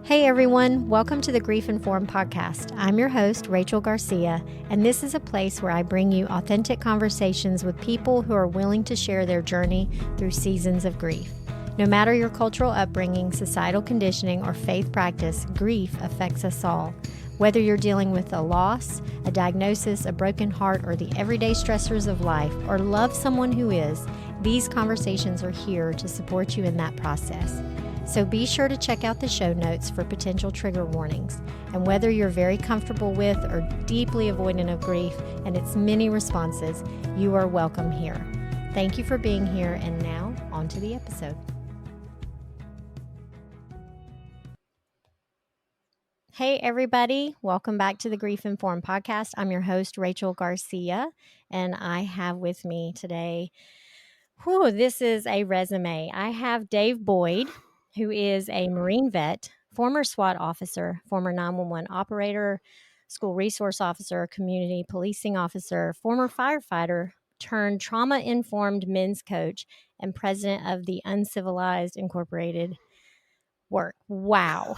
Hey everyone, welcome to the Grief Informed podcast. I'm your host, Rachel Garcia, and this is a place where I bring you authentic conversations with people who are willing to share their journey through seasons of grief. No matter your cultural upbringing, societal conditioning, or faith practice, grief affects us all. Whether you're dealing with a loss, a diagnosis, a broken heart, or the everyday stressors of life, or love someone who is, these conversations are here to support you in that process. So be sure to check out the show notes for potential trigger warnings. And whether you're very comfortable with or deeply avoidant of grief and its many responses, you are welcome here. Thank you for being here, and now on to the episode. Hey everybody, welcome back to the Grief Informed podcast. I'm your host, Rachel Garcia, and I have with me today, this is a resume. I have Dave Boyd, who is a Marine vet, former SWAT officer, former 911 operator, school resource officer, community policing officer, former firefighter, turned trauma-informed men's coach, and president of the Uncivilized Incorporated work. Wow.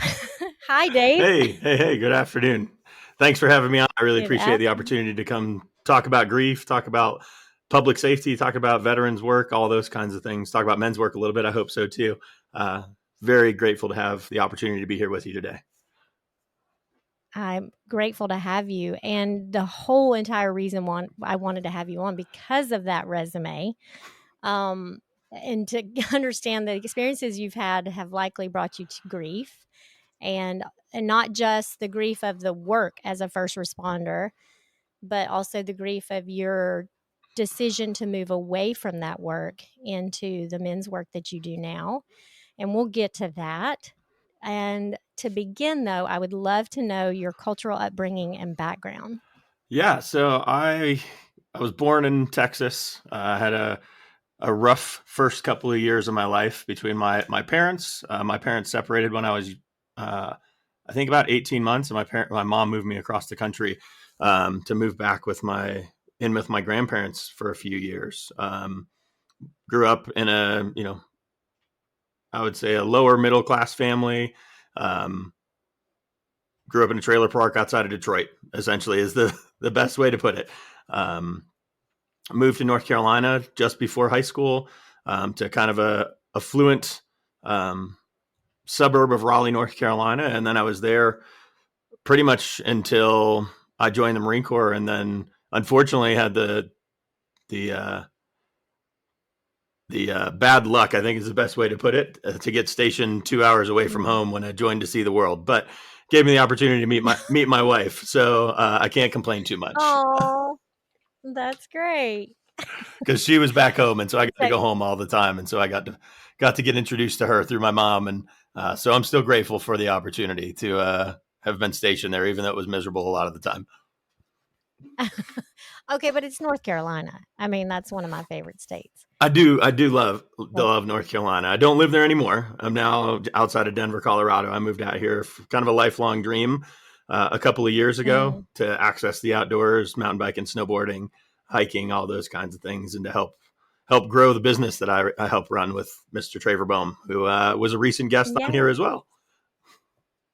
Hi, Dave. Hey, good afternoon. Thanks for having me on. I really appreciate the opportunity to come talk about grief, talk about public safety, talk about veterans work, all those kinds of things, talk about men's work a little bit. I hope so too. Very grateful to have the opportunity to be here with you today. I'm grateful to have you. And the whole entire reason I wanted to have you on because of that resume. And to understand the experiences you've had have likely brought you to grief, and not just the grief of the work as a first responder, but also the grief of your decision to move away from that work into the men's work that you do now. And we'll get to that. And to begin, though, I would love to know your cultural upbringing and background. Yeah, so I was born in Texas. I had a rough first couple of years of my life between my parents. My parents separated when I was, I think, about 18 months, and my mom moved me across the country to move back with my grandparents for a few years. Grew up in I would say a lower middle class family. Grew up in a trailer park outside of Detroit, essentially, is the best way to put it. Moved to North Carolina just before high school to kind of a affluent suburb of Raleigh, North Carolina. And then I was there pretty much until I joined the Marine Corps, and then unfortunately had the bad luck, I think is the best way to put it, to get stationed 2 hours away from home when I joined to see the world. But gave me the opportunity to meet my wife, so I can't complain too much. Oh, that's great. Because she was back home, and so I got to go home all the time, and so I got to get introduced to her through my mom, and so I'm still grateful for the opportunity to have been stationed there, even though it was miserable a lot of the time. Okay, but it's North Carolina. I mean, that's one of my favorite states. I do love North Carolina. I don't live there anymore. I'm now outside of Denver, Colorado. I moved out here for kind of a lifelong dream a couple of years ago to access the outdoors, mountain biking, snowboarding, hiking, all those kinds of things, and to help grow the business that I help run with Mr. Traver Bohm, who was a recent guest on here as well.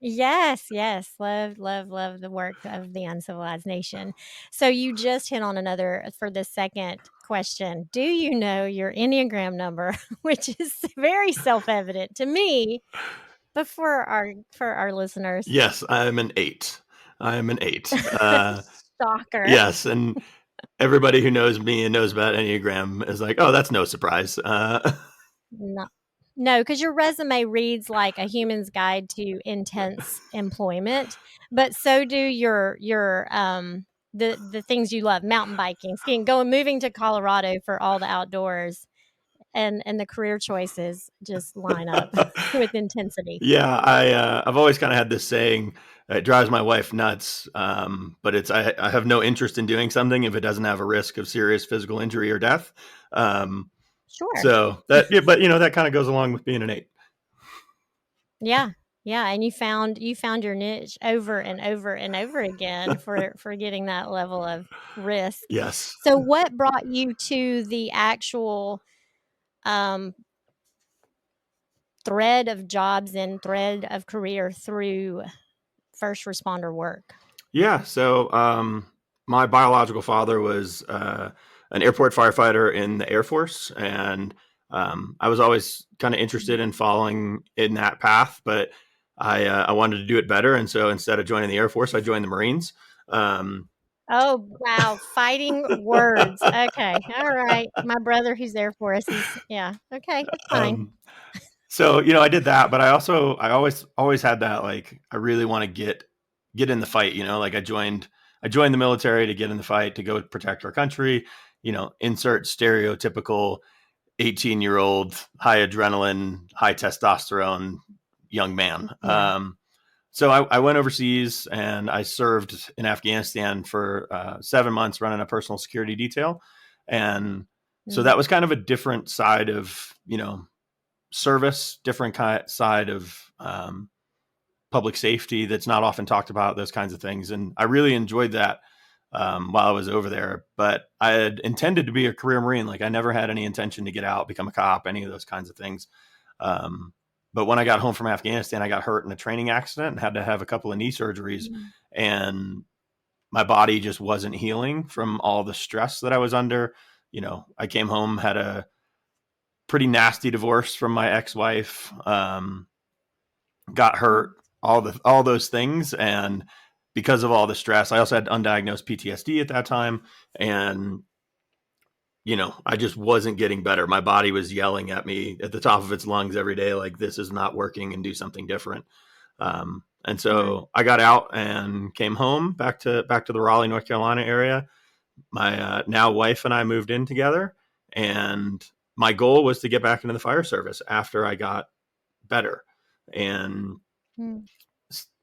Yes. Love the work of the Uncivilized Nation. So you just hit on for the second question. Do you know your Enneagram number, which is very self-evident to me, but for our listeners? Yes, I am an 8. Stalker. Yes, and everybody who knows me and knows about Enneagram is like, oh, that's no surprise. No, because your resume reads like a human's guide to intense employment, but so do your the things you love: mountain biking, skiing, moving to Colorado for all the outdoors, and the career choices just line up with intensity. Yeah, I've always kind of had this saying. It drives my wife nuts, but it's I have no interest in doing something if it doesn't have a risk of serious physical injury or death. Sure. So that, yeah, but that kind of goes along with being an 8. Yeah, and you found your niche over and over and over again for getting that level of risk. Yes. So, what brought you to the actual thread of jobs and thread of career through first responder work? Yeah. So, my biological father was an airport firefighter in the Air Force, and I was always kind of interested in following in that path, but I wanted to do it better, and so instead of joining the Air Force, I joined the Marines. Um, Oh, wow. Fighting words. Okay. All right. My brother who's there for us is, yeah. Okay. That's fine. um, so I did that, but I always had that, like, I really want to get in the fight. Like I joined the military to get in the fight, to go protect our country. Insert stereotypical 18-year-old, high adrenaline, high testosterone young man. Yeah. So I went overseas and I served in Afghanistan for 7 months running a personal security detail. And so Mm. that was kind of a different side of, service, different side of public safety that's not often talked about, those kinds of things. And I really enjoyed that while I was over there. But I had intended to be a career Marine. Like, I never had any intention to get out, become a cop, any of those kinds of things. Um, but when I got home from Afghanistan, I got hurt in a training accident and had to have a couple of knee surgeries. Mm. And my body just wasn't healing from all the stress that I was under. I came home, had a pretty nasty divorce from my ex-wife, got hurt, all those things. And because of all the stress, I also had undiagnosed PTSD at that time. And I just wasn't getting better. My body was yelling at me at the top of its lungs every day, like, this is not working and do something different. And Right. so I got out and came home back to the Raleigh, North Carolina area. My now wife and I moved in together, and my goal was to get back into the fire service after I got better. And Mm.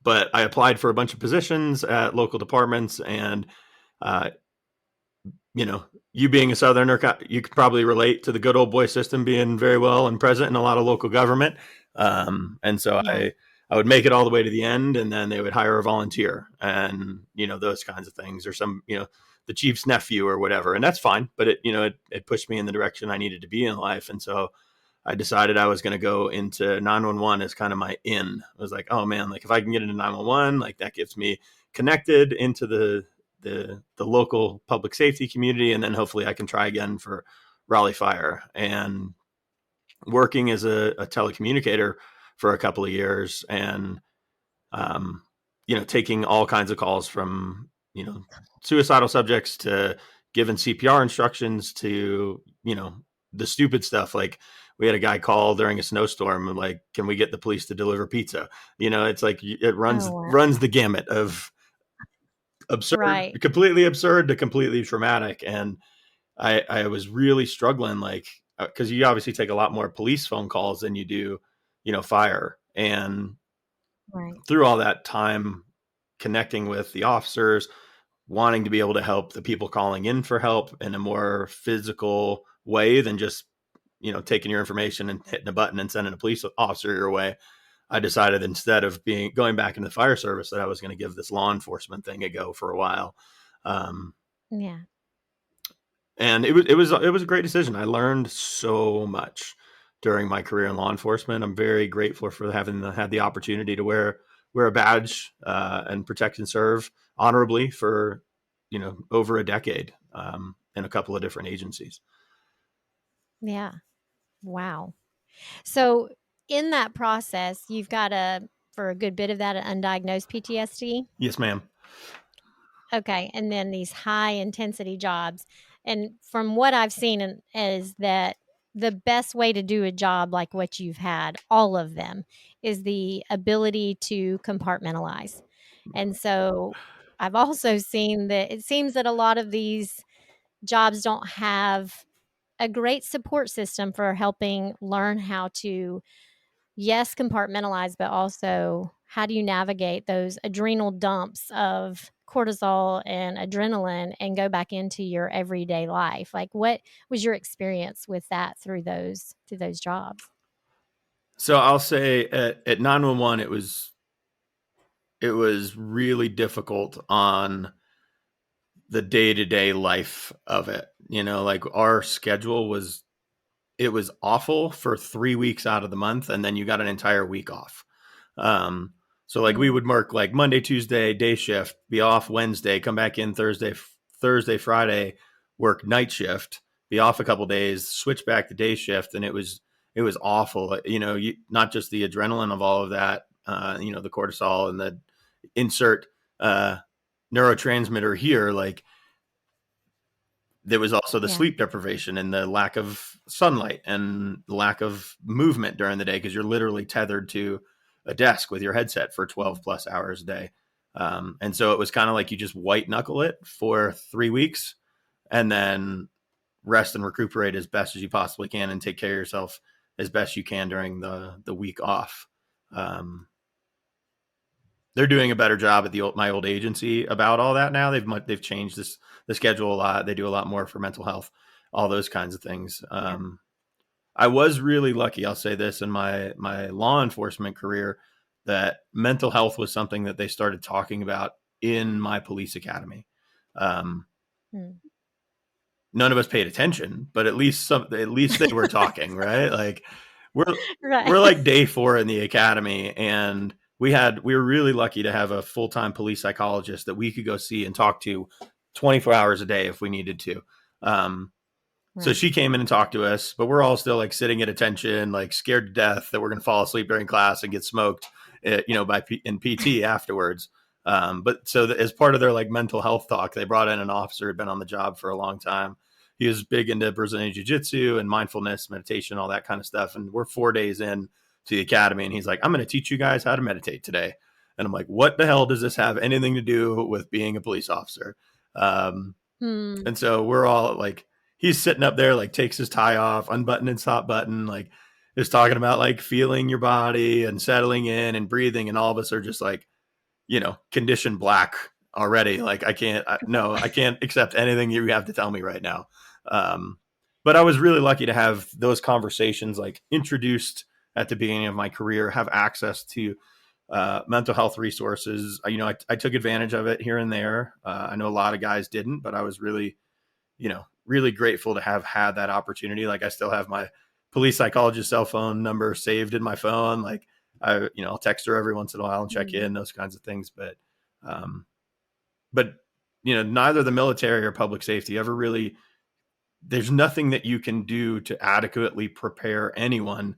but I applied for a bunch of positions at local departments, and uh, you being a Southerner, you could probably relate to the good old boy system being very well and present in a lot of local government. And so Yeah. I would make it all the way to the end, and then they would hire a volunteer, and those kinds of things, or some the chief's nephew or whatever, and that's fine. But it pushed me in the direction I needed to be in life, and so I decided I was going to go into 911 as kind of my in. I was like, oh man, like, if I can get into 911, like, that gets me connected into the local public safety community, and then hopefully I can try again for Raleigh Fire. And working as a telecommunicator for a couple of years, and um, taking all kinds of calls from suicidal subjects, to giving CPR instructions, to the stupid stuff, like, we had a guy call during a snowstorm and, like, can we get the police to deliver pizza? It's like, it Oh, runs wow. runs the gamut of absurd, Right. completely absurd, to completely traumatic. And I was really struggling, like, because you obviously take a lot more police phone calls than you do, fire. And Right. through all that time connecting with the officers, wanting to be able to help the people calling in for help in a more physical way than just, taking your information and hitting a button and sending a police officer your way, I decided, instead of going back into the fire service, that I was going to give this law enforcement thing a go for a while. Um, Yeah. and it was a great decision. I learned so much during my career in law enforcement. I'm very grateful for having had the opportunity to wear a badge and protect and serve honorably for over a decade, in a couple of different agencies. Yeah. Wow. So in that process, you've got for a good bit of that, an undiagnosed PTSD. Yes, ma'am. Okay, and then these high intensity jobs. And from what I've seen is that the best way to do a job like what you've had, all of them, is the ability to compartmentalize. And so I've also seen that it seems that a lot of these jobs don't have a great support system for helping learn how to, yes, compartmentalize, but also how do you navigate those adrenal dumps of cortisol and adrenaline and go back into your everyday life? Like, what was your experience with that through those jobs? So I'll say at 911, it was really difficult on the day-to-day life of it. Like, our schedule was it was awful for 3 weeks out of the month, and then you got an entire week off. So like we would work like Monday, Tuesday, day shift, be off Wednesday, come back in Thursday, Friday, work night shift, be off a couple days, switch back to day shift, and it was awful. Not just the adrenaline of all of that, the cortisol and the insert neurotransmitter here, like there was also the sleep deprivation and the lack of sunlight and lack of movement during the day because you're literally tethered to a desk with your headset for 12 plus hours a day. And so it was kind of like you just white knuckle it for 3 weeks and then rest and recuperate as best as you possibly can and take care of yourself as best you can during the week off. They're doing a better job at my old agency about all that now. They've changed the schedule a lot. They do a lot more for mental health, all those kinds of things. I was really lucky, I'll say this, in my law enforcement career, that mental health was something that they started talking about in my police academy. None of us paid attention, but at least they were talking, right? Like we're like day 4 in the academy, and we were really lucky to have a full-time police psychologist that we could go see and talk to 24 hours a day if we needed to. So she came in and talked to us, but we're all still like sitting at attention, like scared to death that we're going to fall asleep during class and get smoked, in PT afterwards. But so as part of their like mental health talk, they brought in an officer who had been on the job for a long time. He was big into Brazilian jiu-jitsu and mindfulness, meditation, all that kind of stuff. And we're 4 days in to the academy, and he's like, I'm going to teach you guys how to meditate today. And I'm like, what the hell does this have anything to do with being a police officer? And so we're all like, he's sitting up there, like takes his tie off, unbuttoning his top button, like is talking about like feeling your body and settling in and breathing. And all of us are just like, condition black already. Like I can't accept anything you have to tell me right now. But I was really lucky to have those conversations like introduced at the beginning of my career, have access to mental health resources. I took advantage of it here and there. I know a lot of guys didn't, but I was really, really grateful to have had that opportunity. Like I still have my police psychologist cell phone number saved in my phone. Like I'll text her every once in a while and check in, those kinds of things. But neither the military or public safety ever really, there's nothing that you can do to adequately prepare anyone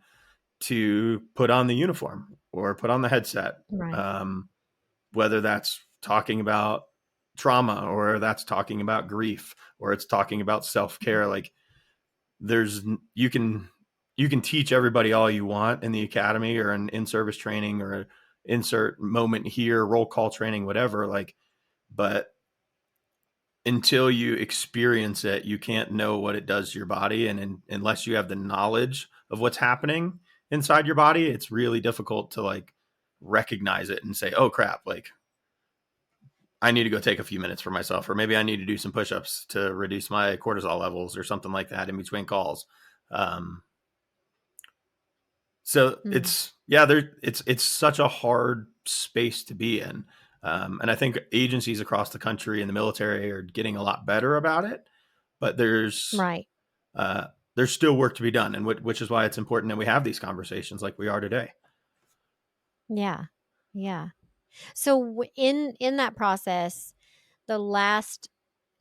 to put on the uniform or put on the headset. Whether that's talking about trauma or that's talking about grief or it's talking about self-care. Like you can teach everybody all you want in the academy or an in-service training or an insert moment here, roll call training, whatever. Like, but until you experience it, you can't know what it does to your body. And unless you have the knowledge of what's happening inside your body, it's really difficult to like recognize it and say, oh crap, like I need to go take a few minutes for myself, or maybe I need to do some push-ups to reduce my cortisol levels or something like that in between calls. It's such a hard space to be in. And I think agencies across the country and the military are getting a lot better about it, but there's still work to be done. And which is why it's important that we have these conversations like we are today. Yeah. Yeah. So in that process, the last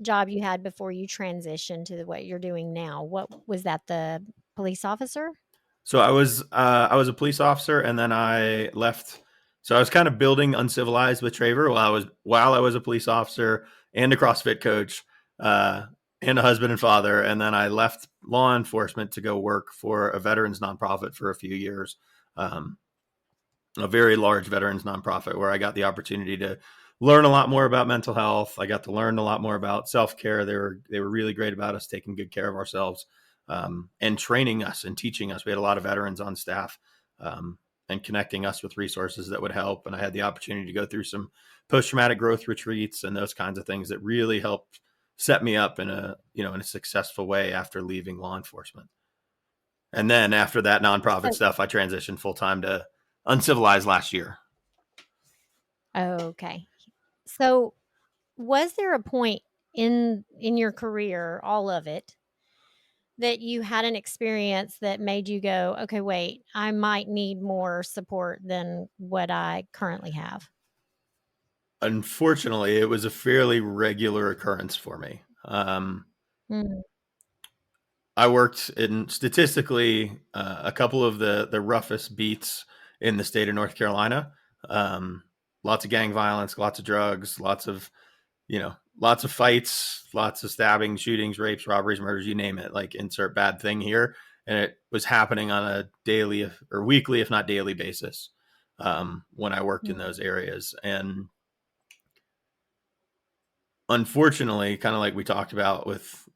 job you had before you transitioned to what you're doing now, what was that, the police officer? So I was a police officer, and then I left. So I was kind of building Uncivilized with Traver while I was a police officer and a CrossFit coach, and a husband and father. And then I left law enforcement to go work for a veterans nonprofit for a few years, a very large veterans nonprofit where I got the opportunity to learn a lot more about mental health. I got to learn a lot more about self-care. They were really great about us taking good care of ourselves, and training us and teaching us. We had a lot of veterans on staff, and connecting us with resources that would help. And I had the opportunity to go through some post-traumatic growth retreats and those kinds of things that really helped set me up in a successful way after leaving law enforcement. And then after that nonprofit stuff, I transitioned full-time to Uncivilized last year. Okay. So was there a point in your career, all of it, that you had an experience that made you go, okay, wait, I might need more support than what I currently have? Unfortunately, it was a fairly regular occurrence for me. Mm, I worked in statistically a couple of the roughest beats in the state of North Carolina. Um, Lots of gang violence, lots of drugs, lots of fights, lots of stabbing, shootings, rapes, robberies, murders, you name it. Like insert bad thing here, and it was happening on a daily or weekly, if not daily, basis when I worked in those mm, areas. And unfortunately, kind of like we talked about with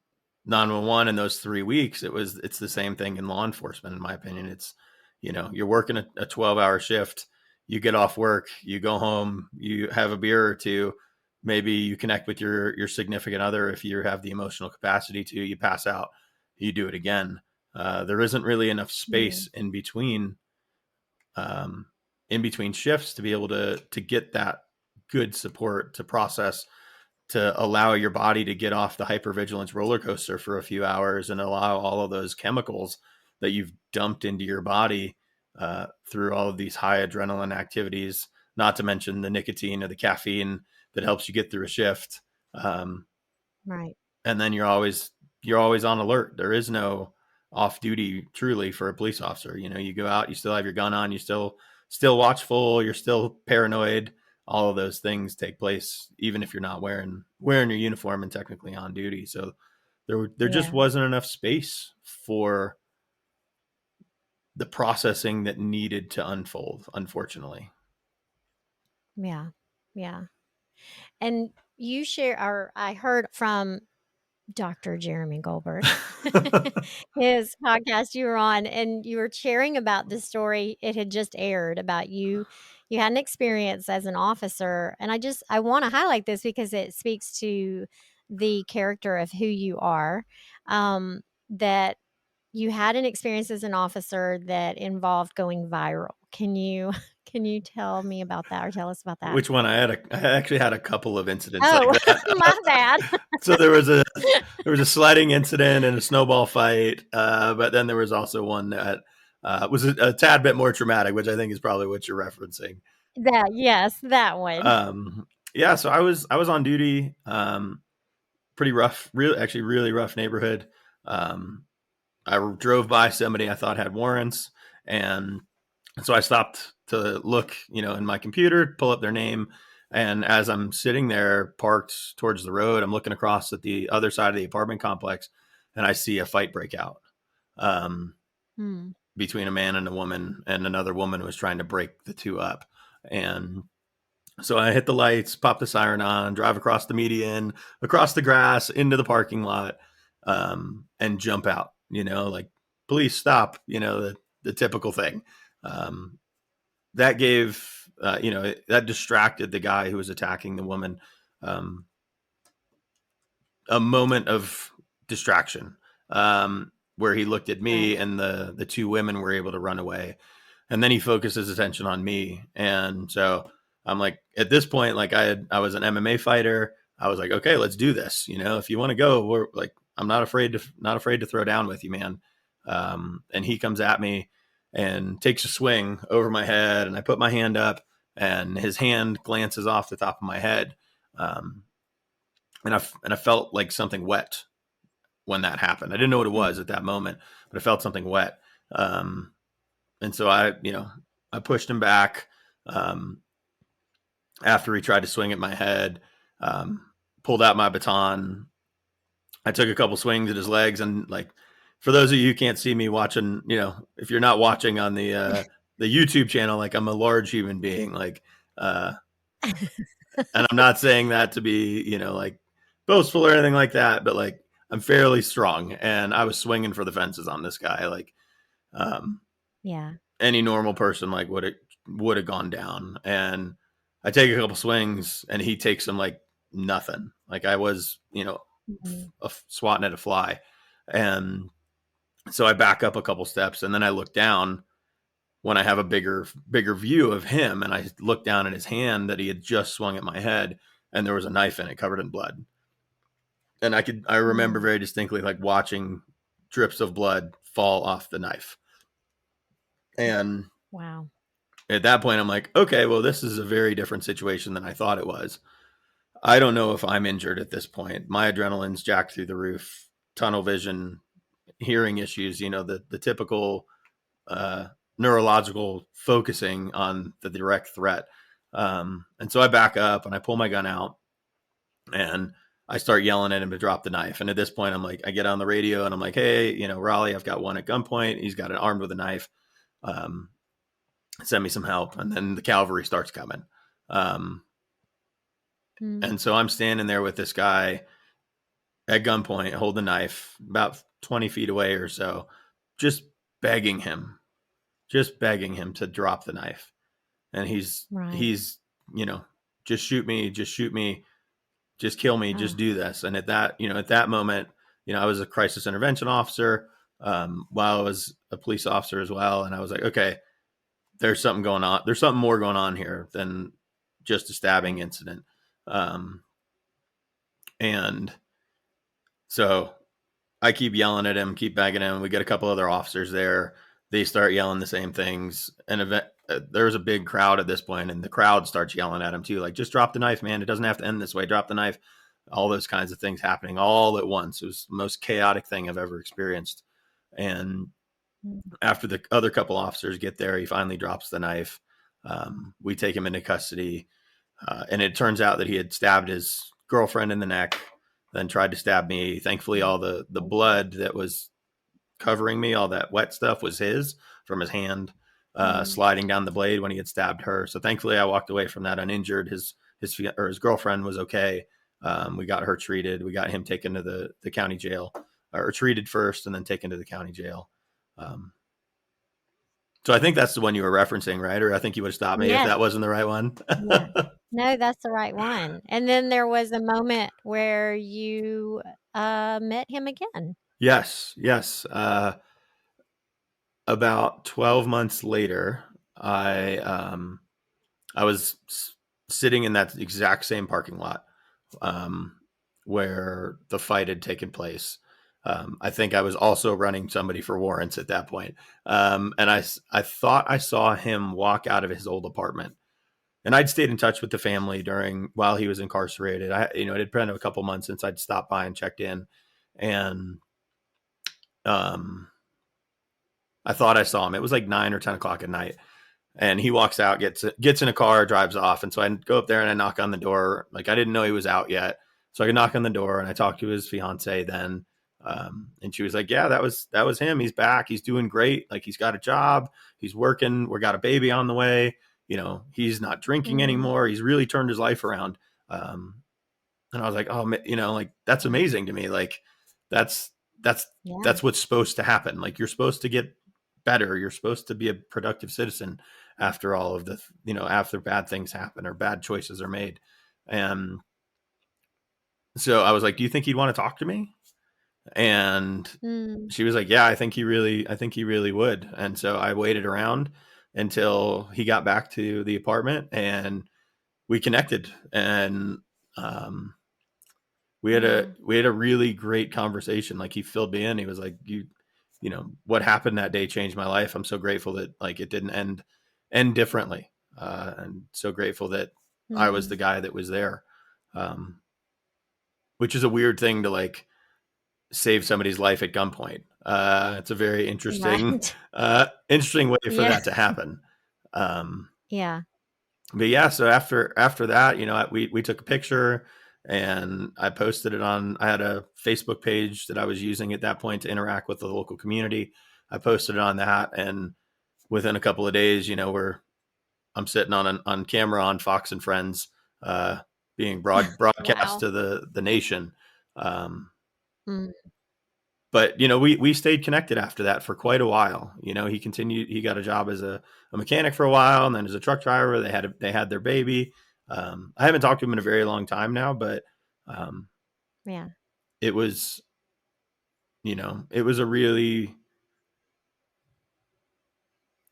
911 in those 3 weeks, it's the same thing in law enforcement, in my opinion. It's, you're working a 12-hour shift, you get off work, you go home, you have a beer or two, maybe you connect with your significant other if you have the emotional capacity to, you pass out, you do it again. There isn't really enough mm. space in between shifts to be able to get that good support to process, to allow your body to get off the hypervigilance roller coaster for a few hours and allow all of those chemicals that you've dumped into your body through all of these high adrenaline activities, not to mention the nicotine or the caffeine that helps you get through a shift. Um, Right. and then you're always on alert. There is no off duty truly for a police officer. You go out, you still have your gun on, you still watchful, you're still paranoid. All of those things take place even if you're not wearing your uniform and technically on duty. So there just Yeah. wasn't enough space for the processing that needed to unfold, unfortunately. Yeah. Yeah. And you share, or I heard from Dr. Jeremy Goldberg, his podcast you were on, and you were sharing about the story. It had just aired about you. You had an experience as an officer, and I want to highlight this because it speaks to the character of who you are. That you had an experience as an officer that involved going viral. Can you can you tell me about that or tell us about that? Which one? I actually had a couple of incidents like Oh, that. my bad. So there was a sledding incident and a snowball fight, but then there was also one that was a tad bit more traumatic, which I think is probably what you're referencing. That yes, that one. Yeah, so I was on duty, pretty rough, actually really rough neighborhood. Um, I drove by somebody I thought had warrants, and so I stopped to look, in my computer, pull up their name. And as I'm sitting there parked towards the road, I'm looking across at the other side of the apartment complex, and I see a fight break out um, Hmm. between a man and a woman, and another woman was trying to break the two up. And so I hit the lights, pop the siren on, drive across the median, across the grass, into the parking lot, and jump out, like, police stop, the typical thing. Um, that gave, that distracted the guy who was attacking the woman, um, a moment of distraction, where he looked at Right. me and the two women were able to run away. And then he focused his attention on me. And so I'm like, at this point, like I was an MMA fighter. I was like, okay, let's do this. If you want to go, we're like, I'm not afraid to throw down with you, man. And he comes at me and takes a swing over my head, and I put my hand up, and his hand glances off the top of my head. Um, and I felt like something wet when that happened. I didn't know what it Hmm. was at that moment, but I felt something wet. Um, and so I pushed him back, um, after he tried to swing at my head, um, pulled out my baton. I took a couple swings at his legs, and, like, for those of you who can't see me watching, if you're not watching on the YouTube channel, like, I'm a large human being, like, uh, and I'm not saying that to be, like, boastful or anything like that, but, like, I'm fairly strong, and I was swinging for the fences on this guy, like, um, Yeah. any normal person, like, would have gone down. And I take a couple swings, and he takes them like nothing. Like I was, Mhm. swatting at a fly. And so I back up a couple steps, and then I look down when I have a bigger view of him, and I look down at his hand that he had just swung at my head, and there was a knife in it covered in blood. And I remember Mm. very distinctly, like, watching drips of blood fall off the knife. And Wow. at that point, I'm like, okay, well, this is a very different situation than I thought it was. I don't know if I'm injured at this point. My adrenaline's jacked through the roof, tunnel vision, hearing issues, the typical neurological focusing on the direct threat. And so I back up and I pull my gun out and I start yelling at him to drop the knife. And at this point, I'm like, I get on the radio and I'm like, hey, Raleigh, I've got one at gunpoint. He's got it armed with a knife. Send me some help. And then the cavalry starts coming. And so I'm standing there with this guy at gunpoint, holding the knife about 20 feet away or so, just begging him to drop the knife. And he's, just shoot me, just kill me, just do this. And at that moment, I was a crisis intervention officer, while I was a police officer as well. And I was like, okay, there's something going on. There's something more going on here than just a stabbing incident. And so I keep yelling at him, keep begging him. We get a couple other officers there. They start yelling the same things. And there's a big crowd at this point, and the crowd starts yelling at him too. Like, just drop the knife, man. It doesn't have to end this way. Drop the knife. All those kinds of things happening all at once. It was the most chaotic thing I've ever experienced. And after the other couple officers get there, he finally drops the knife. We take him into custody. And it turns out that he had stabbed his girlfriend in the neck, then tried to stab me. Thankfully, all the blood that was covering me, all that wet stuff, was his from his hand sliding down the blade when he had stabbed her. So thankfully, I walked away from that uninjured. His girlfriend was okay. We got her treated. We got him taken to the county jail, or treated first and then taken to the county jail. So I think that's the one you were referencing, right? Or I think you would have stopped me if that wasn't the right one. Yeah. No, that's the right one. And then there was a moment where you met him again. Yes. About 12 months later, I was sitting in that exact same parking lot where the fight had taken place. I think I was also running somebody for warrants at that point. And I thought I saw him walk out of his old apartment. And I'd stayed in touch with the family while he was incarcerated. It had been a couple months since I'd stopped by and checked in. And I thought I saw him. It was like 9 or 10 o'clock at night. And he walks out, gets in a car, drives off. And so I go up there and I knock on the door. Like, I didn't know he was out yet. So I could knock on the door, and I talked to his fiance then. And she was like, yeah, that was him. He's back. He's doing great. Like, he's got a job. He's working. We got a baby on the way. He's not drinking anymore. He's really turned his life around. And I was like, oh, like, that's amazing to me. Like, that's what's supposed to happen. Like, you're supposed to get better. You're supposed to be a productive citizen after all of the, after bad things happen or bad choices are made. And so I was like, do you think he'd want to talk to me? And she was like, yeah, I think he really would. And so I waited around until he got back to the apartment, and we connected, and we had a really great conversation. Like, he filled me in. He was like, what happened that day changed my life. I'm so grateful that, like, it didn't end differently. And so grateful that I was the guy that was there. Which is a weird thing to, like, save somebody's life at gunpoint. It's a very interesting, interesting way for that to happen. Yeah. But yeah, so after that, we took a picture, and I posted it on. I had a Facebook page that I was using at that point to interact with the local community. I posted it on that, and within a couple of days, I'm sitting on camera on Fox and Friends, being broadcast to the nation. But we stayed connected after that for quite a while. He got a job as a mechanic for a while, and then as a truck driver. They had their baby. I haven't talked to him in a very long time now, but it was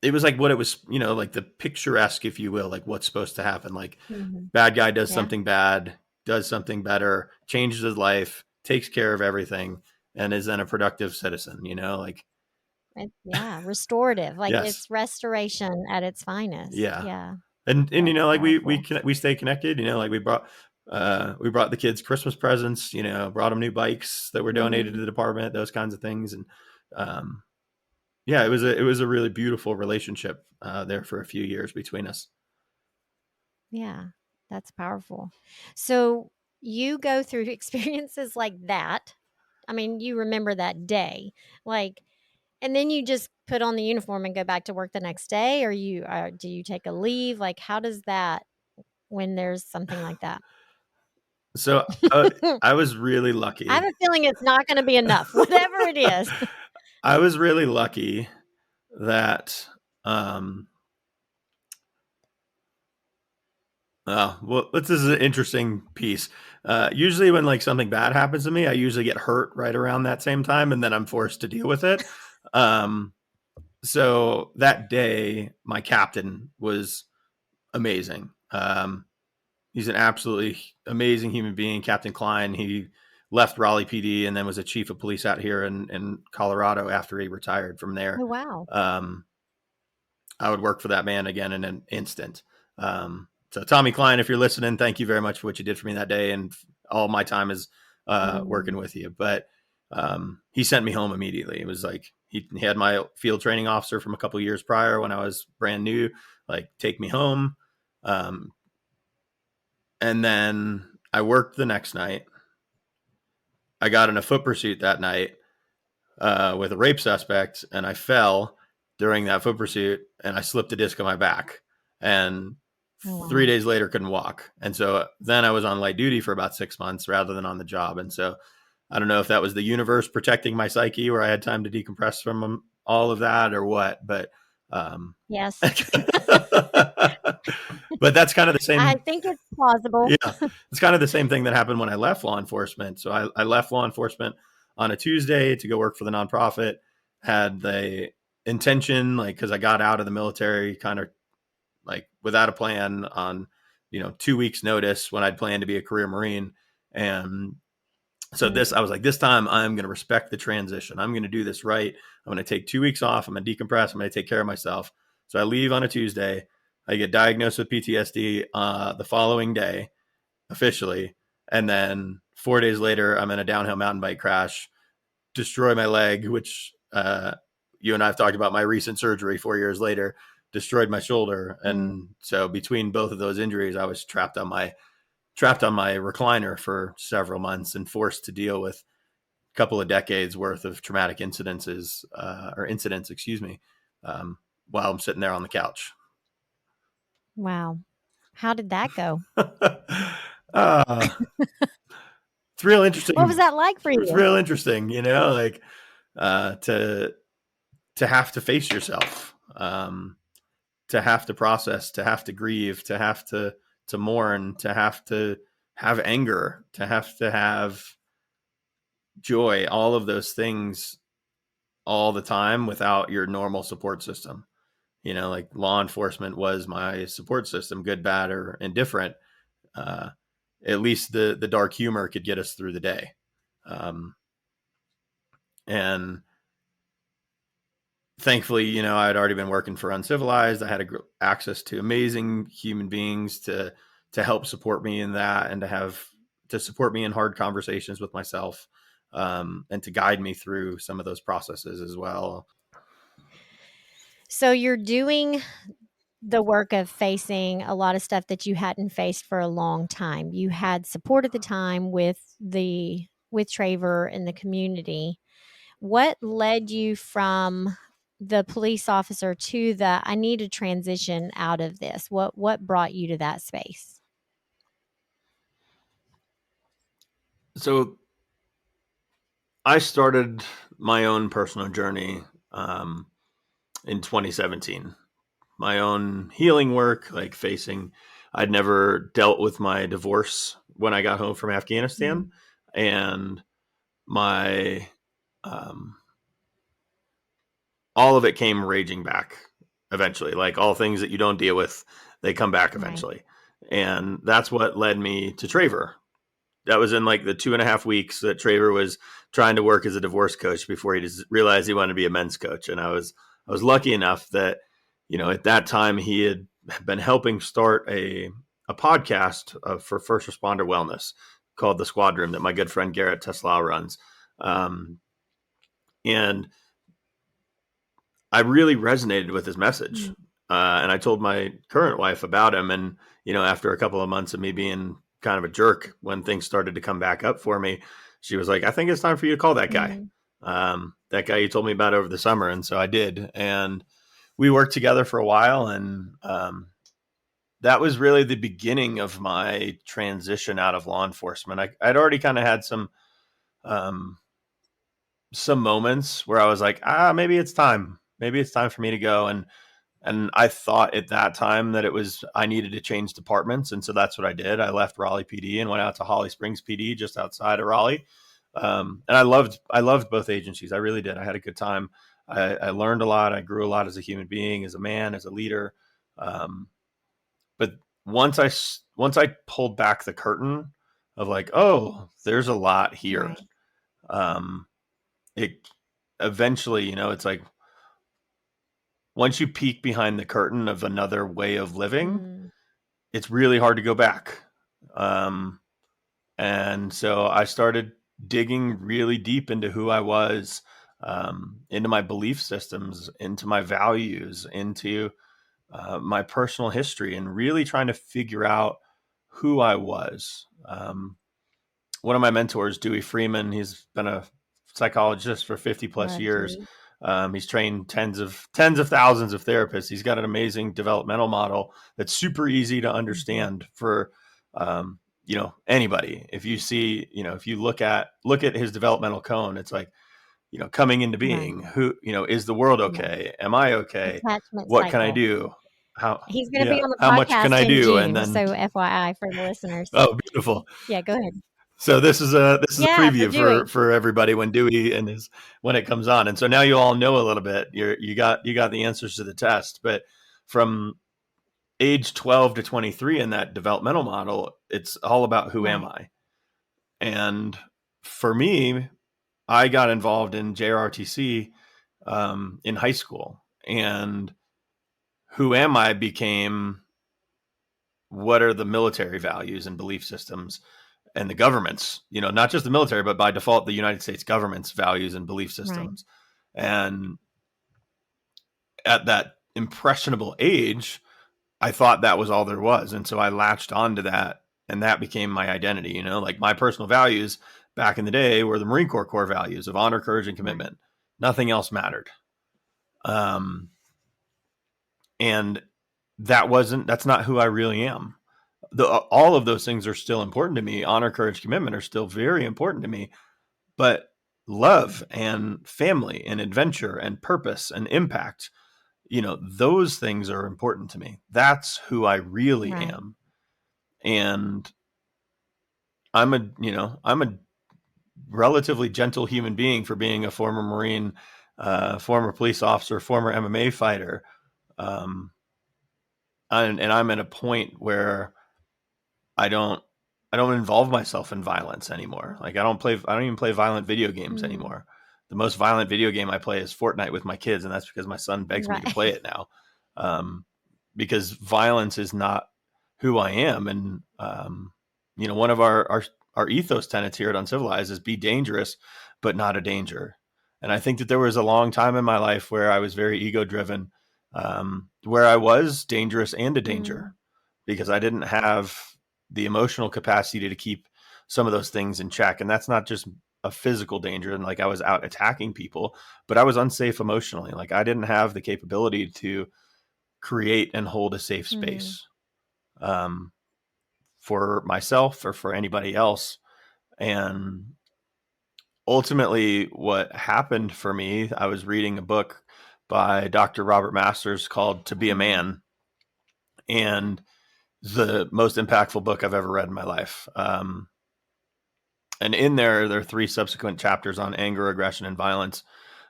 it was like what it was, like the picturesque, if you will, like what's supposed to happen. Like, bad guy does something bad, does something better, changes his life, takes care of everything. and is then a productive citizen, like, Yeah, restorative. Like yes. it's restoration at its finest. Yeah. Yeah, And that's like powerful. we stay connected, like we brought the kids Christmas presents, brought them new bikes that were donated to Mhm. the department, those kinds of things. And um yeah, it was a really beautiful relationship there for a few years between us. Yeah, that's powerful. So you go through experiences like that. I mean, you remember that day, like, and then you just put on the uniform and go back to work the next day, or do you take a leave? Like, how does that when there's something like that? So I was really I have lucky. a feeling it's not going to be enough, whatever it is. I was really lucky that um well, this is an interesting piece. Usually when like something bad happens to me, I usually get hurt right around that same time, and then I'm forced to deal with it. Um, so that day, my captain was amazing. He's an absolutely amazing human being, Captain Klein. He left Raleigh PD and then was a chief of police out here in Colorado after he retired from there. Oh, wow. Um, I would work for that man again in an instant. So Tommy Klein, if you're listening, thank you very much for what you did for me that day, and all my time is working Mm, with you. But he sent me home immediately. It was like he had my field training officer from a couple of years prior when I was brand new, like take me home. Um, and then I worked the next night. I got in a foot pursuit that night with a rape suspect, and I fell during that foot pursuit, and I slipped a disc on my back, and oh, 3 days wow. later couldn't walk. And so then I was on light duty for about 6 months rather than on the job. And so I don't know if that was the universe protecting my psyche, where I had time to decompress from all of that, or what. But Yes. but that's kind of the I same. think it's plausible. Yeah, it's kind of the same thing that happened when I left law enforcement. So I left law enforcement on a Tuesday to go work for the nonprofit. Had the intention, like, because I got out of the military kind of like without a plan on 2 weeks notice when I'd planned to be a career Marine. And so Mm, I was like, this time I'm going to respect the transition. I'm going to do this right. I'm going to take 2 weeks off. I'm going to decompress. I'm going to take care of myself. So I leave on a Tuesday. I get diagnosed with PTSD the following day officially. And then 4 days later, I'm in a downhill mountain bike crash, destroy my leg, which you and I have talked about my recent surgery 4 years later, destroyed my shoulder. mm. And so between both of those injuries, I was trapped on my recliner for several months and forced to deal with a couple of decades worth of traumatic incidents, excuse me, while I'm sitting there on the couch. Wow. How did that go? uh, it's real What was interesting. that like for It's you? real interesting, like to have to face yourself, to have to process, to have to grieve, to have to mourn, to have anger, to have joy, all of those things all the time without your normal support system. Like law enforcement was my support system, good, bad, or indifferent. Uh, at least the dark humor could get us through the day. And thankfully, I had already been working for Uncivilized. I had access to amazing human beings to help support me in that, and to support me in hard conversations with myself, and to guide me through some of those processes as well. So you're doing the work of facing a lot of stuff that you hadn't faced for a long time. You had support at the time with Traver in the community. What led you from the police officer to the I need to transition out of this? What brought you to that space? So I started my own personal journey in 2017. My own healing work, like I'd never dealt with my divorce when I got home from Afghanistan, Mm, and my um, all of it came raging back eventually. Like all things that you don't deal with, they come back right. eventually, and that's what led me to Traver. that was in like the 2.5 weeks that Traver was trying to work as a divorce coach before he just realized he wanted to be a men's coach. And I was lucky enough that, at that time he had been helping start a podcast for first responder wellness called the Squad Room that my good friend Garrett Tesla runs. And I really resonated with his message. And I told my current wife about him. And, after a couple of months of me being kind of a jerk, when things started to come back up for me, she was like, I think it's time for you to call that guy. That guy you told me about over the summer. And so I did. And we worked together for a while. And that was really the beginning of my transition out of law enforcement. I'd already kind of had some moments where I was like, maybe it's time. Maybe it's time for me to go. And I thought at that time that I needed to change departments. And so that's what I did. I left Raleigh PD and went out to Holly Springs PD just outside of Raleigh. And I loved both agencies. I really did. I had a good time. I learned a lot. I grew a lot as a human being, as a man, as a leader. But once I pulled back the curtain of like, oh, there's a lot here. Right. It eventually, it's like, once you peek behind the curtain of another way of living, it's really hard to go back. And so I started digging really deep into who I was, into my belief systems, into my values, into my personal history, and really trying to figure out who I was. One of my mentors, Dewey Freeman, he's been a psychologist for 50 plus years. He's trained tens of thousands of therapists. He's got an amazing developmental model that's super easy to understand for, anybody. If you see, if you look at his developmental cone, it's like, coming into being, right. Who, is the world okay? Right. Am I okay? Attachment what cycle. Can I do? He's going to be on the how much podcast can I in do? June, And then, so FYI for the listeners. Oh, beautiful. Yeah, go ahead. So this is a preview for everybody when it comes on. And so now you all know a little bit. You got the answers to the test. But from age 12 to 23 in that developmental model, it's all about who am I? And for me, I got involved in JROTC in high school, and who am I became what are the military values and belief systems and the government's, not just the military, but by default, the United States government's values and belief systems. Right. And at that impressionable age, I thought that was all there was. And so I latched onto that, and that became my identity. Like my personal values back in the day were the Marine Corps core values of honor, courage, and commitment. Right. Nothing else mattered. And that's not who I really am. All of those things are still important to me. Honor, courage, commitment are still very important to me, but love and family and adventure and purpose and impact, those things are important to me. That's who I really am. And I'm a relatively gentle human being for being a former Marine, former police officer, former MMA fighter. And I'm at a point where I don't involve myself in violence anymore. Like I don't even play violent video games anymore. The most violent video game I play is Fortnite with my kids. And that's because my son begs me to play it now. Because violence is not who I am. And, one of our ethos tenets here at Uncivilized is be dangerous, but not a danger. And I think that there was a long time in my life where I was very ego driven, where I was dangerous and a danger because I didn't have the emotional capacity to keep some of those things in check. And that's not just a physical danger. And like I was out attacking people, but I was unsafe emotionally. Like I didn't have the capability to create and hold a safe space for myself or for anybody else. And ultimately what happened for me, I was reading a book by Dr. Robert Masters called To Be a Man. And the most impactful book I've ever read in my life. And in there are 3 subsequent chapters on anger, aggression, and violence.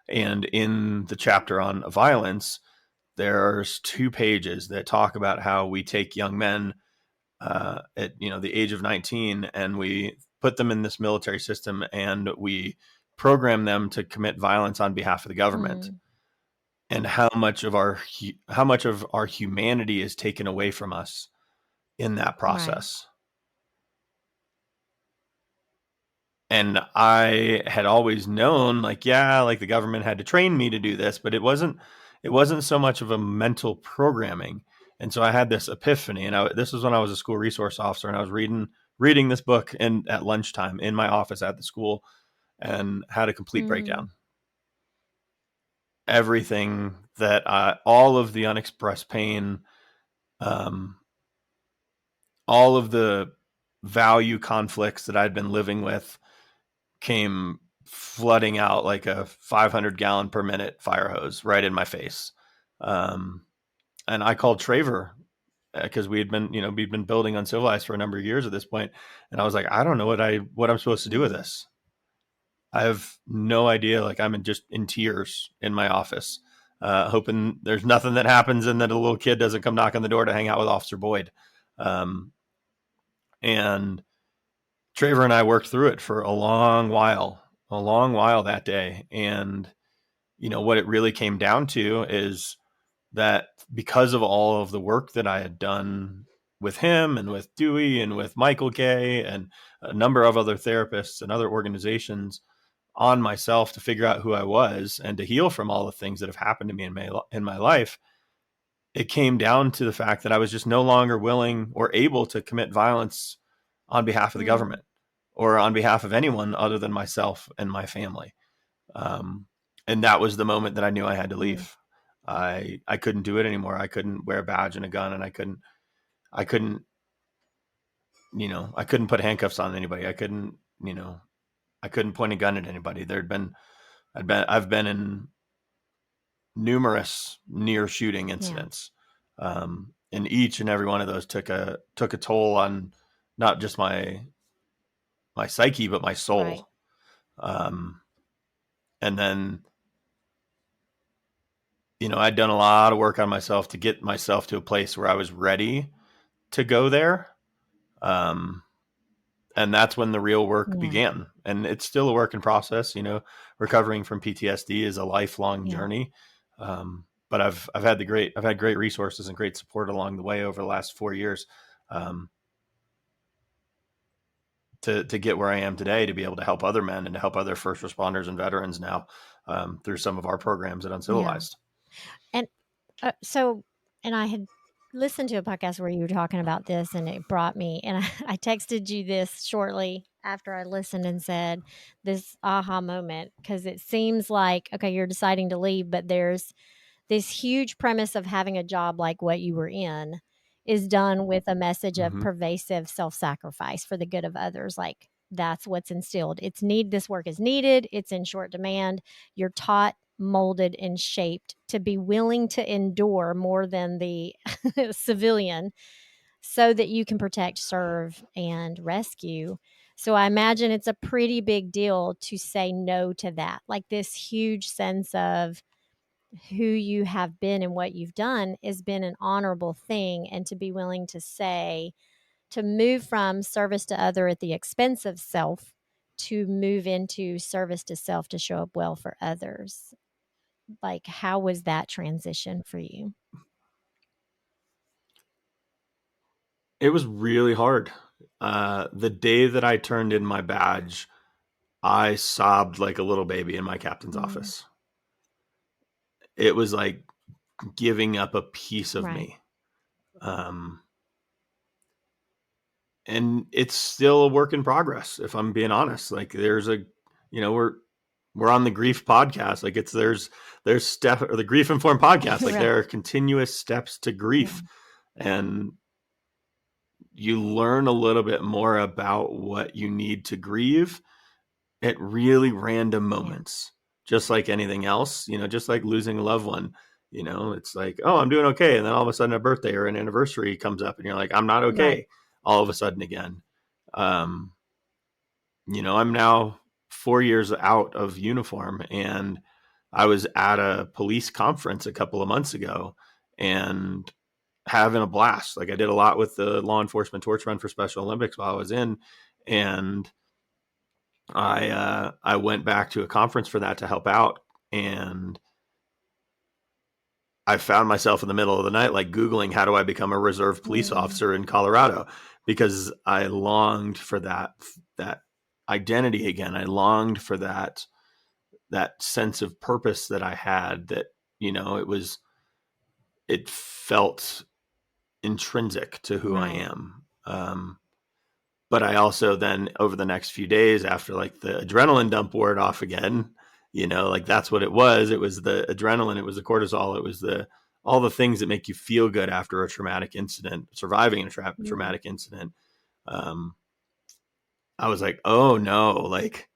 And in the chapter on violence, there's 2 pages that talk about how we take young men at the age of 19 and we put them in this military system and we program them to commit violence on behalf of the government, and how much of our humanity is taken away from us in that process. Right. And I had always known, like the government had to train me to do this, but it wasn't so much of a mental programming. And so I had this epiphany, and this was when I was a school resource officer, and I was reading this book at lunchtime in my office at the school, and had a complete breakdown. Everything that all of the unexpressed pain, all of the value conflicts that I'd been living with came flooding out like a 500 gallon per minute fire hose right in my face. And I called Traver, because we'd been building Uncivilized for a number of years at this point. And I was like, I don't know what I'm supposed to do with this. I have no idea. Like, I'm just in tears in my office, hoping there's nothing that happens and that a little kid doesn't come knock on the door to hang out with Officer Boyd. And Traver and I worked through it for a long while that day. And, what it really came down to is that because of all of the work that I had done with him and with Dewey and with Michael Kay and a number of other therapists and other organizations on myself to figure out who I was and to heal from all the things that have happened to me in my life, it came down to the fact that I was just no longer willing or able to commit violence on behalf of the government or on behalf of anyone other than myself and my family. And that was the moment that I knew I had to leave. I couldn't do it anymore. I couldn't wear a badge and a gun, and I couldn't put handcuffs on anybody. I couldn't point a gun at anybody. I've been in numerous near shooting incidents. And each and every one of those took a toll on not just my psyche, but my soul. Right. And then, I'd done a lot of work on myself to get myself to a place where I was ready to go there. And that's when the real work began. And it's still a work in process. Recovering from PTSD is a lifelong journey. But I've had great resources and great support along the way over the last 4 years, to get where I am today, to be able to help other men and to help other first responders and veterans now, through some of our programs at Uncivilized. And and I had listened to a podcast where you were talking about this, and it brought me, and I texted you this shortly after I listened and said this aha moment, because it seems like, okay, you're deciding to leave, but there's this huge premise of having a job like what you were in is done with a message of pervasive self-sacrifice for the good of others. Like, that's what's instilled. This work is needed. It's in short demand. You're taught, molded, and shaped to be willing to endure more than the civilian so that you can protect, serve, and rescue. So I imagine it's a pretty big deal to say no to that. Like, this huge sense of who you have been and what you've done has been an honorable thing. And to be willing to say, to move from service to other at the expense of self to move into service to self to show up well for others. Like, how was that transition for you? It was really hard. The day that I turned in my badge, I sobbed like a little baby in my captain's office. It was like giving up a piece of me. And it's still a work in progress, if I'm being honest. Like, there's we're on the grief podcast. Like, there's step, or the grief informed podcast. Like, there are continuous steps to grief, and you learn a little bit more about what you need to grieve at really random moments, just like anything else, just like losing a loved one. It's like, oh, I'm doing okay. And then all of a sudden a birthday or an anniversary comes up and you're like, I'm not okay. All of a sudden again. I'm now 4 years out of uniform, and I was at a police conference a couple of months ago and having a blast. Like, I did a lot with the law enforcement torch run for Special Olympics while I was in, and I went back to a conference for that to help out, and I found myself in the middle of the night, like Googling, how do I become a reserve police Mm. officer in Colorado? Because I longed for that identity again. I longed for that sense of purpose that I had, that, it felt intrinsic to who I Right. am. But I also then, over the next few days, after like the adrenaline dump wore it off again, like that's what it was. It was the adrenaline, it was the cortisol, it was all the things that make you feel good after a traumatic incident, surviving a Mm. traumatic incident. Um, I was like, oh no, like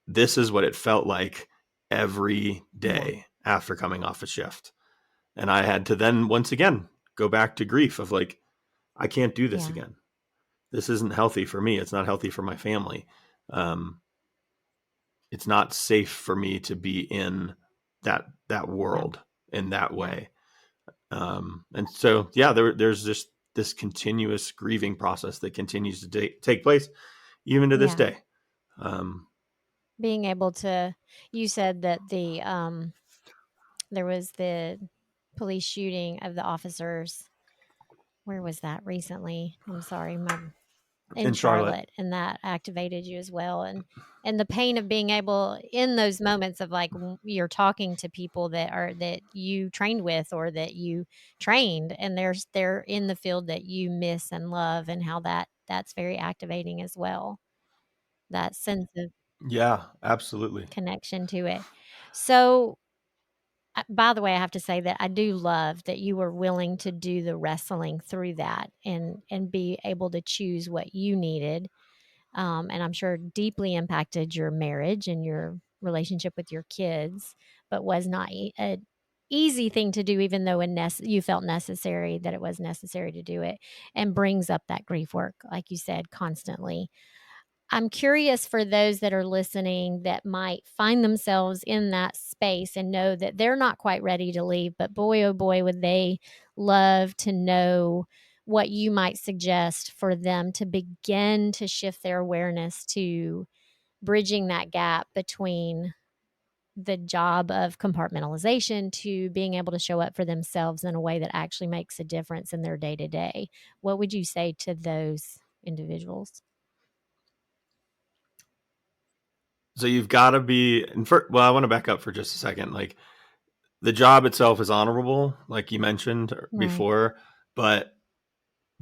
this is what it felt like every Yeah. day after coming off a shift. And I had to then once again go back to grief of like, I can't do this Yeah. again. This isn't healthy for me. It's not healthy for my family. Um, it's not safe for me to be in that That. world in that Yeah. way. And so, yeah, there's just this continuous grieving process that continues to take place even to this Yeah. day. Um, Being able to, you said that there was the police shooting of the officers. Where was that recently? I'm sorry, my in in Charlotte, Charlotte, and that activated you as well, and the pain of being able in those moments of like you're talking to people that you trained with or that you trained, and they're in the field that you miss and love, and how that's very activating as well, that sense of yeah, absolutely. connection to it. So, by the way, I have to say that I do love that you were willing to do the wrestling through that, and be able to choose what you needed, and I'm sure deeply impacted your marriage and your relationship with your kids, but was not a easy thing to do, even though you felt necessary, that it was necessary to do it, and brings up that grief work, like you said, constantly. I'm curious for those that are listening that might find themselves in that space and know that they're not quite ready to leave, but boy, oh boy, would they love to know what you might suggest for them to begin to shift their awareness to bridging that gap between the job of compartmentalization to being able to show up for themselves in a way that actually makes a difference in their day to day. What would you say to those individuals? So you've got to be, well, I want to back up for just a second. Like the job itself is honorable, like you mentioned Right. before, but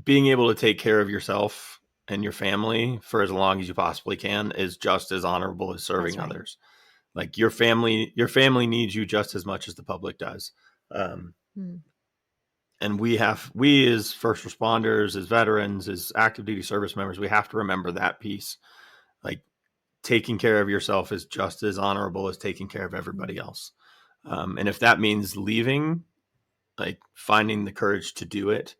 being able to take care of yourself and your family for as long as you possibly can is just as honorable as That's serving right. others. Like your family needs you just as much as the public does. Um, Mm. and we as first responders, as veterans, as active duty service members, we have to remember that piece. Like taking care of yourself is just as honorable as taking care of Mm. everybody else. And if that means leaving, like finding the courage to do it,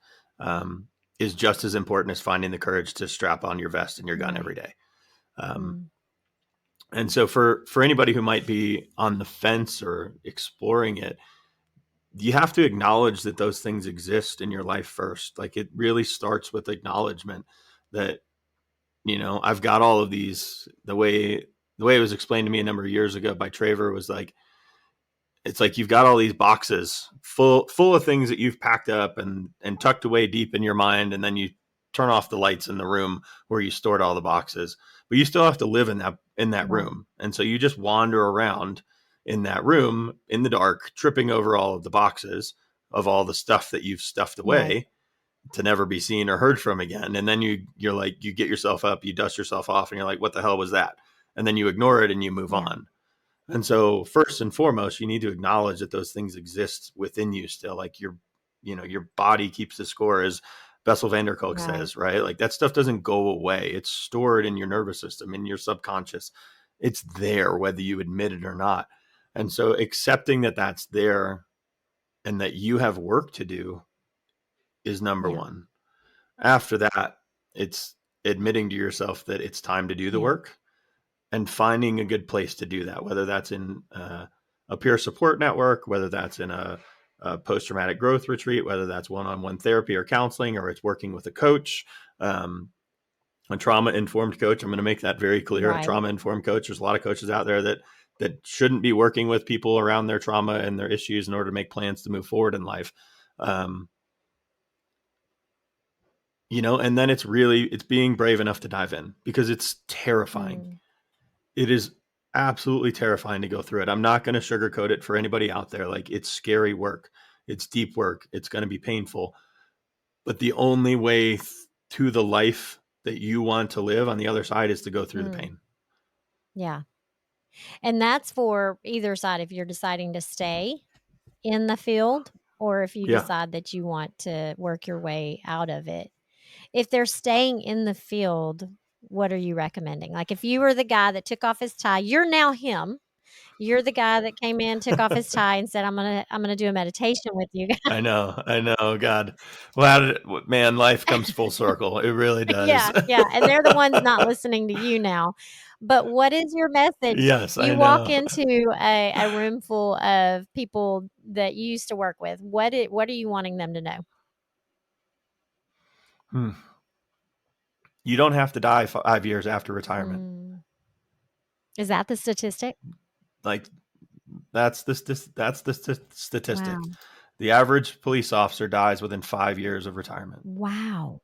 is just as important as finding the courage to strap on your vest and your gun Right. every day. Um, Mm. and so for anybody who might be on the fence or exploring it, you have to acknowledge that those things exist in your life first. Like it really starts with acknowledgement that, I've got all of these. The way it was explained to me a number of years ago by Traver was like, it's like you've got all these boxes full of things that you've packed up and tucked away deep in your mind, and then you turn off the lights in the room where you stored all the boxes, but you still have to live in that Right. room, and so you just wander around in that room in the dark, tripping over all of the boxes of all the stuff that you've stuffed Right. away to never be seen or heard from again. And then you're like, you get yourself up, you dust yourself off, and you're like, what the hell was that? And then you ignore it and you move Yeah. on. And so first and foremost, you need to acknowledge that those things exist within you still. Like your body keeps the score, as Bessel van der Kolk Right. says, right? Like that stuff doesn't go away. It's stored in your nervous system, in your subconscious. It's there, whether you admit it or not. And so accepting that that's there and that you have work to do is number Yeah. one. After that, it's admitting to yourself that it's time to do the Yeah. work and finding a good place to do that, whether that's in a peer support network, whether that's in a post traumatic growth retreat, whether that's one on one therapy or counseling, or it's working with a coach. Um, A trauma-informed coach. I'm going to make that very clear. A Right. trauma-informed coach. There's a lot of coaches out there that shouldn't be working with people around their trauma and their issues in order to make plans to move forward in life. And then it's being brave enough to dive in, because it's terrifying. It is absolutely terrifying to go through it. I'm not going to sugarcoat it for anybody out there. Like, it's scary work. It's deep work. It's going to be painful. But the only way to the life that you want to live on the other side is to go through the pain. Yeah. And that's for either side, if you're deciding to stay in the field or if you decide that you want to work your way out of it. If they're staying in the field, what are you recommending? Like, if you were the guy that took off his tie, you're now him. You're the guy that came in, took off his tie, and said, "I'm gonna do a meditation with you guys." I know. God, well, man, life comes full circle. It really does. Yeah, and they're the ones not listening to you now. But what is your message? Yes, You I walk know. into a room full of people that you used to work with. What are you wanting them to know? You don't have to die 5 years after retirement. Is that the statistic? Like, that's the statistic. Wow. The average police officer dies within 5 years of retirement. Wow.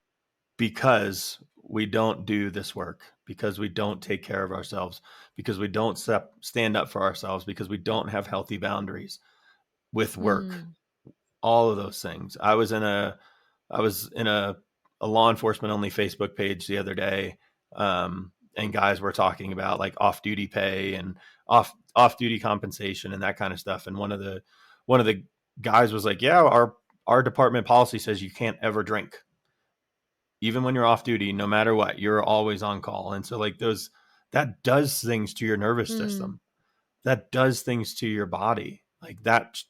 Because we don't do this work, because we don't take care of ourselves, because we don't stand up for ourselves, because we don't have healthy boundaries with work. All of those things. I was in a law enforcement only Facebook page the other day, and guys were talking about like off-duty pay and off-duty compensation and that kind of stuff. And one of the guys was like, "Yeah, our department policy says you can't ever drink, even when you're off duty. No matter what, you're always on call." And so, like, that does things to your nervous system. That does things to your body. Like, that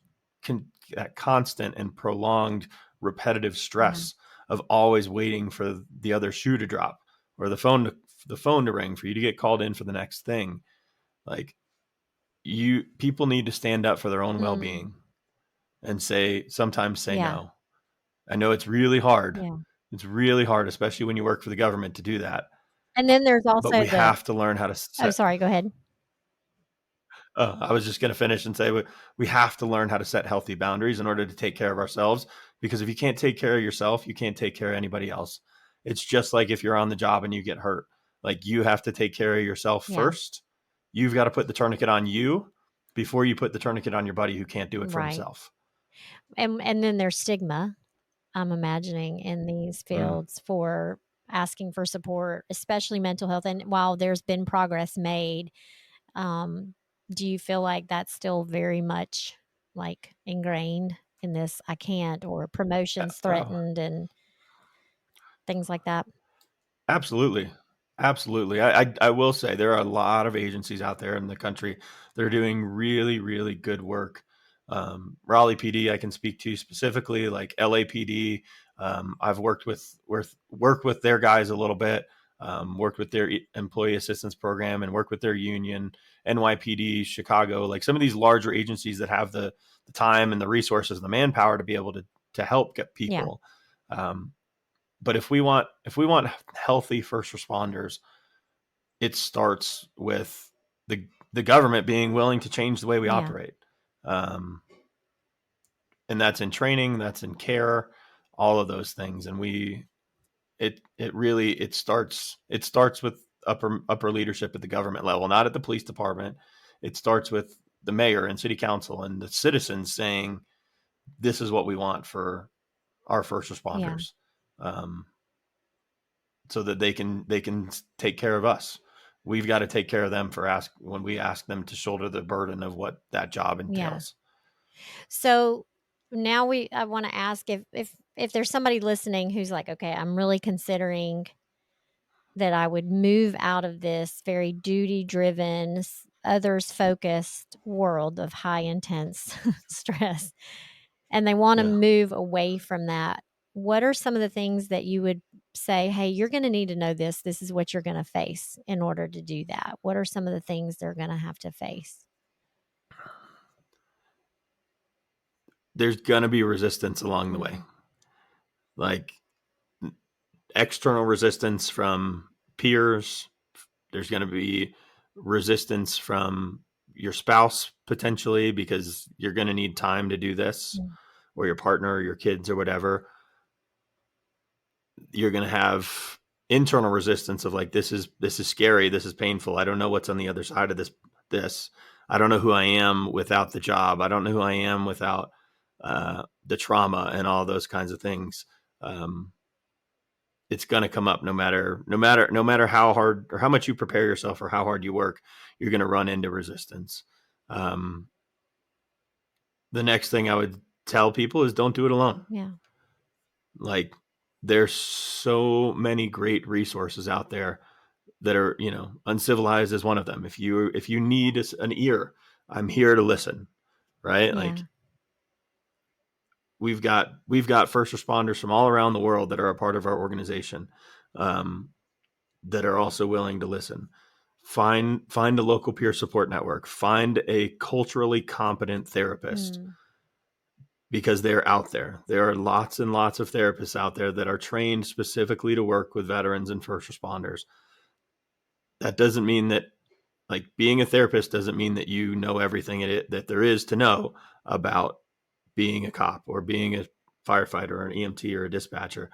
constant and prolonged repetitive stress of always waiting for the other shoe to drop or the phone to ring for you to get called in for the next thing. Like, people need to stand up for their own well-being and sometimes say no. I know it's really hard. Yeah. It's really hard, especially when you work for the government, to do that. And then there's also but we have to learn how to Oh, sorry, go ahead. I was just going to finish and say we have to learn how to set healthy boundaries in order to take care of ourselves, because if you can't take care of yourself, you can't take care of anybody else. It's just like if you're on the job and you get hurt, like, you have to take care of yourself first. You've got to put the tourniquet on you before you put the tourniquet on your buddy who can't do it for himself. And then there's stigma, I'm imagining, in these fields for asking for support, especially mental health. And while there's been progress made, do you feel like that's still very much like ingrained in this "I can't" or promotions threatened and things like that? Absolutely. I will say there are a lot of agencies out there in the country that are doing really, really good work. Raleigh PD, I can speak to specifically, like LAPD. I've worked with their guys a little bit, worked with their employee assistance program and worked with their union. NYPD, Chicago, like some of these larger agencies that have the time and the resources and the manpower to be able to help get people. But if we want healthy first responders, it starts with the government being willing to change the way we operate. And that's in training, that's in care, all of those things. And it starts with upper leadership at the government level, not at the police department. It starts with the mayor and city council and the citizens saying, this is what we want for our first responders. So that they can take care of us. We've got to take care of them when we ask them to shoulder the burden of what that job entails. So now I want to ask if there's somebody listening who's like, okay, I'm really considering that I would move out of this very duty driven, others focused world of high intense stress, and they want to move away from that. What are some of the things that you would say, hey, you're going to need to know this. This is what you're going to face in order to do that? What are some of the things they're going to have to face? There's going to be resistance along the way. Like external resistance from peers. There's going to be resistance from your spouse potentially, because you're going to need time to do this, or your partner or your kids or whatever. You're going to have internal resistance of like, this is scary. This is painful. I don't know what's on the other side of this. I don't know who I am without the job. I don't know who I am without the trauma and all those kinds of things. It's going to come up no matter how hard or how much you prepare yourself or how hard you work. You're going to run into resistance. The next thing I would tell people is don't do it alone. Yeah. Like, there's so many great resources out there that are, Uncivilized is one of them. If you need an ear, I'm here to listen. Right. Yeah. Like, we've got first responders from all around the world that are a part of our organization, that are also willing to listen. Find a local peer support network. Find a culturally competent therapist, because they're out there. There are lots and lots of therapists out there that are trained specifically to work with veterans and first responders. That doesn't mean that, like, being a therapist doesn't mean that you know everything that there is to know about being a cop or being a firefighter or an EMT or a dispatcher.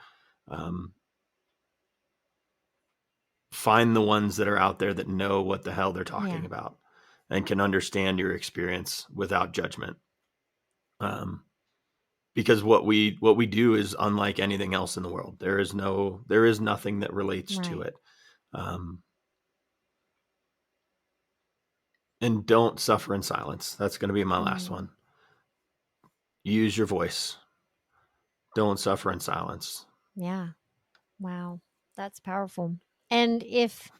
Find the ones that are out there that know what the hell they're talking about and can understand your experience without judgment. Because what we do is unlike anything else in the world. There is nothing that relates to it. And don't suffer in silence. That's going to be my last one. Use your voice. Don't suffer in silence. Yeah. Wow. That's powerful. And if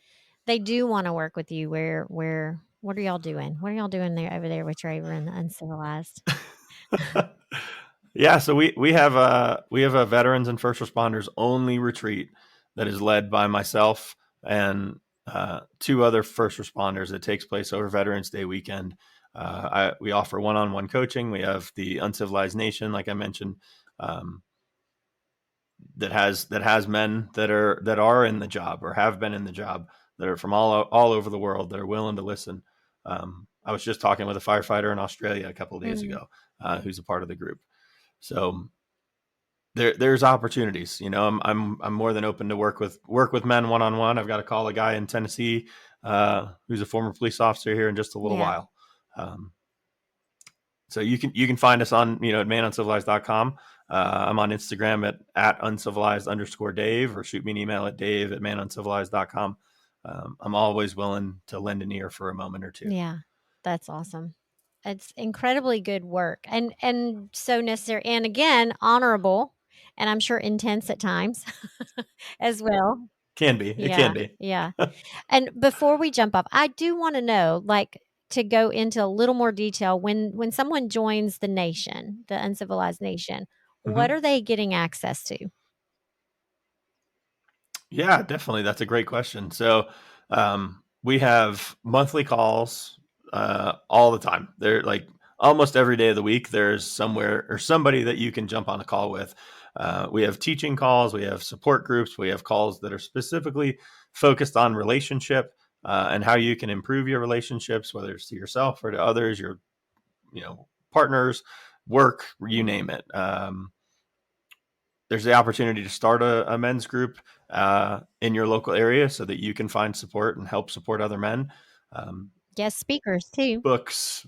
they do want to work with you, what are y'all doing? What are y'all doing there over there with Trevor and the Uncivilized? Yeah, so we have a veterans and first responders only retreat that is led by myself and two other first responders. That takes place over Veterans Day weekend. We offer one-on-one coaching. We have the Uncivilized Nation, like I mentioned, that has men that are in the job or have been in the job, that are from all over the world, that are willing to listen. I was just talking with a firefighter in Australia a couple of days ago, who's a part of the group. So there's opportunities. I'm more than open to work with men one-on-one. I've got to call a guy in Tennessee who's a former police officer here in just a little while. So you can find us on, at manuncivilized.com. I'm on Instagram at uncivilized_Dave, or shoot me an email at dave@manuncivilized.com. I'm always willing to lend an ear for a moment or two. Yeah, that's awesome. It's incredibly good work and so necessary, and again, honorable, and I'm sure intense at times as well. Can be. It can be. Yeah. And before we jump off, I do want to know, like, to go into a little more detail, when someone joins the nation, the Uncivilized Nation, what are they getting access to? Yeah, definitely. That's a great question. So we have monthly calls all the time. They're like almost every day of the week. There's somewhere or somebody that you can jump on a call with. We have teaching calls. We have support groups. We have calls that are specifically focused on relationship and how you can improve your relationships, whether it's to yourself or to others, your partners, work, you name it. There's the opportunity to start a men's group in your local area so that you can find support and help support other men. Guest speakers too. Books,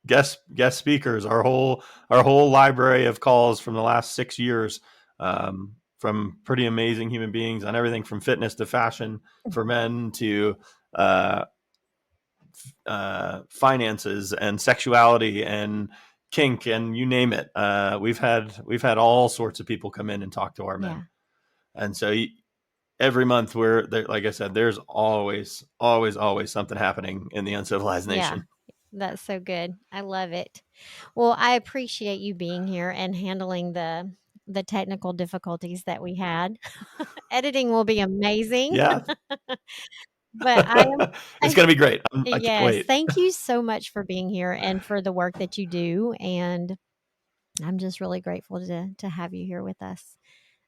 guest speakers, our whole library of calls from the last 6 years, from pretty amazing human beings on everything from fitness to fashion for men to finances and sexuality and kink and you name it. We've had all sorts of people come in and talk to our men. And so every month we're there, like I said, there's always something happening in the Uncivilized Nation. That's so good. I love it. Well, I appreciate you being here and handling the technical difficulties that we had. Editing will be amazing. Yeah. But It's going to be great. I can't yes, wait. thank you so much for being here and for the work that you do, and I'm just really grateful to have you here with us.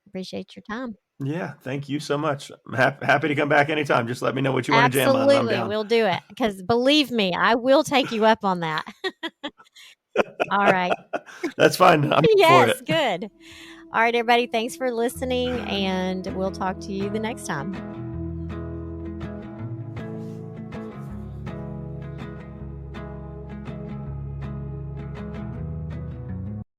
Appreciate your time. Yeah, thank you so much. I'm happy to come back anytime. Just let me know what you want to jam on, and I'm Absolutely, down. we'll do it, because believe me, I will take you up on that. All right. That's fine. I'm for Yes, it. good. All right, everybody, thanks for listening, and we'll talk to you the next time.